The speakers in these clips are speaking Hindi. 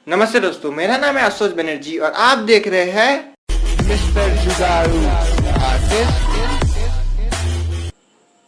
नमस्ते दोस्तों, मेरा नाम है आशुतोष बनर्जी और आप देख रहे हैं मिस्टर जुगाडू आर्टिस्ट।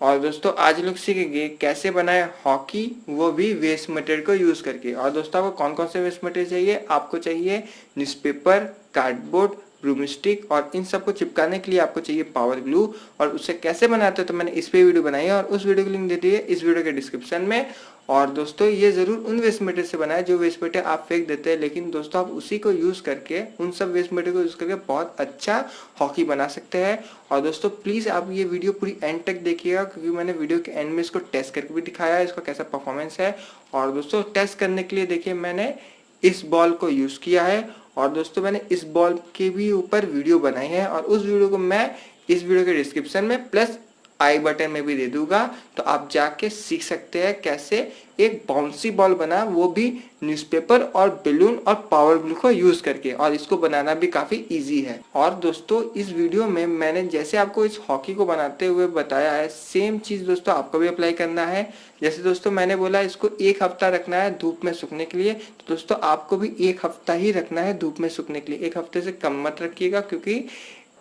और दोस्तों आज लोग सीखेंगे कैसे बनाए हॉकी, वो भी वेस्ट मटेरियल को यूज करके। और दोस्तों आपको कौन कौन से वेस्ट मटेरियल चाहिए? आपको चाहिए न्यूज़पेपर, कार्डबोर्ड, ब्रूम स्टिक और इन सबको चिपकाने के लिए आपको चाहिए पावर ग्लू। और उसे कैसे बनाते हैं तो मैंने इस पे वीडियो बनाई है और उस वीडियो की लिंक दे दी है इस वीडियो के डिस्क्रिप्शन में। और दोस्तों ये जरूर उन वेस्ट मटेरियल से बनाए जो वेस्ट मटेरियल आप फेंक देते हैं, लेकिन दोस्तों आप उसी को यूज करके, उन सब वेस्ट मटेरियल को यूज करके बहुत अच्छा हॉकी बना सकते हैं। और दोस्तों प्लीज आप ये वीडियो पूरी एंड तक देखिएगा, क्योंकि मैंने वीडियो के एंड में इसको टेस्ट करके भी दिखाया है, इसका कैसा परफॉर्मेंस है। और दोस्तों टेस्ट करने के लिए देखिए मैंने इस बॉल को यूज किया है और दोस्तों मैंने इस बॉल के भी ऊपर वीडियो बनाई है और उस वीडियो को मैं इस वीडियो के डिस्क्रिप्शन में प्लस आई बटन में भी दे दूंगा, तो आप जाके सीख सकते हैं कैसे एक बाउंसी बॉल बना, वो भी न्यूज़पेपर और बैलून और पावर ग्लू को यूज करके। और इसको बनाना भी काफी इजी है। और दोस्तों इस वीडियो में मैंने जैसे आपको इस हॉकी को बनाते हुए बताया है, सेम चीज दोस्तों आपको भी अप्लाई करना है। जैसे दोस्तों मैंने बोला इसको एक हफ्ता रखना है धूप में सूखने के लिए, तो दोस्तों आपको भी एक हफ्ता ही रखना है धूप में सूखने के लिए। एक हफ्ते से कम मत रखिएगा, क्योंकि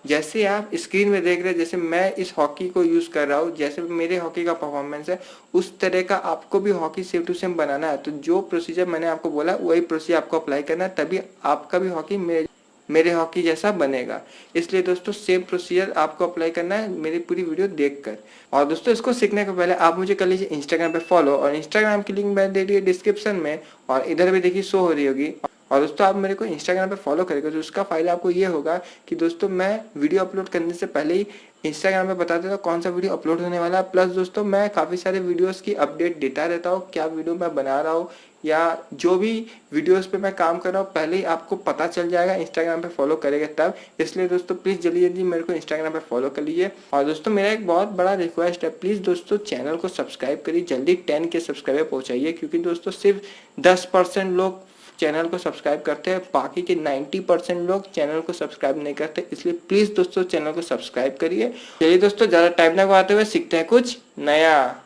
जैसे आप स्क्रीन में देख रहे हैं, जैसे मैं इस हॉकी को यूज कर रहा हूँ, जैसे मेरे हॉकी का परफॉर्मेंस है, उस तरह का आपको भी हॉकी सेम टू सेम बनाना है। तो जो प्रोसीजर मैंने आपको बोला वही प्रोसीजर आपको अप्लाई करना है, तभी आपका भी हॉकी मेरे हॉकी जैसा बनेगा। इसलिए दोस्तों सेम प्रोसीजर आपको अप्लाई करना है मेरी पूरी वीडियो देखकर। और दोस्तों इसको सीखने के पहले आप मुझे कर लीजिए इंस्टाग्राम पे फॉलो, और इंस्टाग्राम की लिंक मैंने दे दी है डिस्क्रिप्शन में और इधर भी देखिए शो हो रही होगी। और दोस्तों आप मेरे को इंस्टाग्राम पे फॉलो करेंगे तो उसका फायदा आपको ये होगा कि दोस्तों मैं वीडियो अपलोड करने से पहले ही इंस्टाग्राम पे बता देता हूँ कौन सा वीडियो अपलोड होने वाला है। प्लस दोस्तों मैं काफ़ी सारे वीडियोस की अपडेट देता रहता हूँ, क्या वीडियो मैं बना रहा हूँ या जो भी वीडियोस पे मैं काम कर रहा हूँ पहले ही आपको पता चल जाएगा, इंस्टाग्राम पे फॉलो करेगा तब। इसलिए दोस्तों प्लीज़ जल्दी जल्दी मेरे को इंस्टाग्राम पे फॉलो कर लीजिए। और दोस्तों मेरा एक बहुत बड़ा रिक्वेस्ट है, प्लीज़ दोस्तों चैनल को सब्सक्राइब करिए, जल्दी 10 के सब्सक्राइबर पहुँचाइए, क्योंकि दोस्तों सिर्फ 10% लोग चैनल को सब्सक्राइब करते हैं, बाकी के 90% लोग चैनल को सब्सक्राइब नहीं करते। इसलिए प्लीज दोस्तों चैनल को सब्सक्राइब करिए। चलिए दोस्तों ज्यादा टाइम ना गवाते हुए सीखते हैं कुछ नया।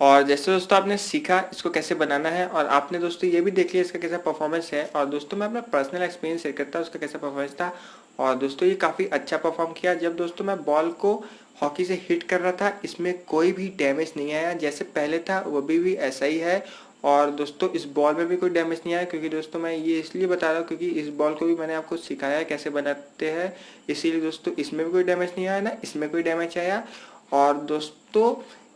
और जैसे दोस्तों आपने सीखा इसको कैसे बनाना है और आपने दोस्तों ये भी देख लिया इसका कैसा परफॉर्मेंस है। और दोस्तों मैं अपना पर्सनल एक्सपीरियंस शेयर करता हूँ उसका कैसा परफॉर्मेंस था। और दोस्तों ये काफ़ी अच्छा परफॉर्म किया। जब दोस्तों मैं बॉल को हॉकी से हिट कर रहा था इसमें कोई भी डैमेज नहीं आया, जैसे पहले था वो भी ऐसा ही है। और दोस्तों इस बॉल में भी कोई डैमेज नहीं आया, क्योंकि दोस्तों मैं ये इसलिए बता रहा हूँ क्योंकि इस बॉल को भी मैंने आपको सिखाया है कैसे बनाते हैं, इसीलिए दोस्तों इसमें भी कोई डैमेज नहीं आया ना इसमें कोई डैमेज आया। और दोस्तों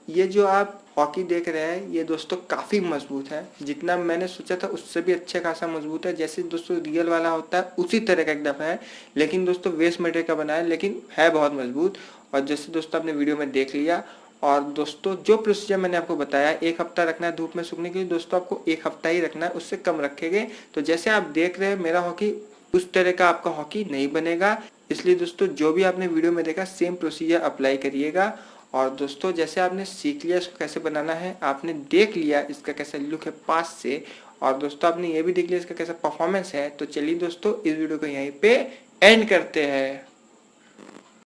ये जो आप हॉकी देख रहे हैं ये दोस्तों काफ़ी मजबूत है, जितना मैंने सोचा था उससे भी अच्छा खासा मजबूत है। जैसे दोस्तों रियल वाला होता है उसी तरह का एकदम है, लेकिन दोस्तों वेस्ट मटेरियल का बना है लेकिन है बहुत मजबूत। और जैसे दोस्तों आपने वीडियो में देख लिया। और दोस्तों जो प्रोसीजर मैंने आपको बताया 1 हफ्ता रखना है धूप में सूखने के लिए, दोस्तों आपको 1 हफ्ता ही रखना है, उससे कम रखेंगे तो जैसे आप देख रहे हैं मेरा हॉकी उस तरह का आपका हॉकी नहीं बनेगा। इसलिए दोस्तों जो भी आपने वीडियो में देखा सेम प्रोसीजर अप्लाई करिएगा। और दोस्तों जैसे आपने सीख लिया इसको कैसे बनाना है, आपने देख लिया इसका कैसा लुक है पास से, और दोस्तों आपने ये भी देख लिया इसका कैसा परफॉर्मेंस है, तो चलिए दोस्तों इस वीडियो को यहीं पे एंड करते हैं।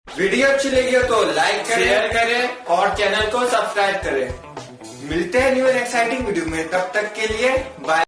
वीडियो अच्छी लगी हो तो लाइक करें, शेयर करें और चैनल को सब्सक्राइब करें। मिलते हैं न्यू एक्साइटिंग वीडियो में, तब तक के लिए बाय।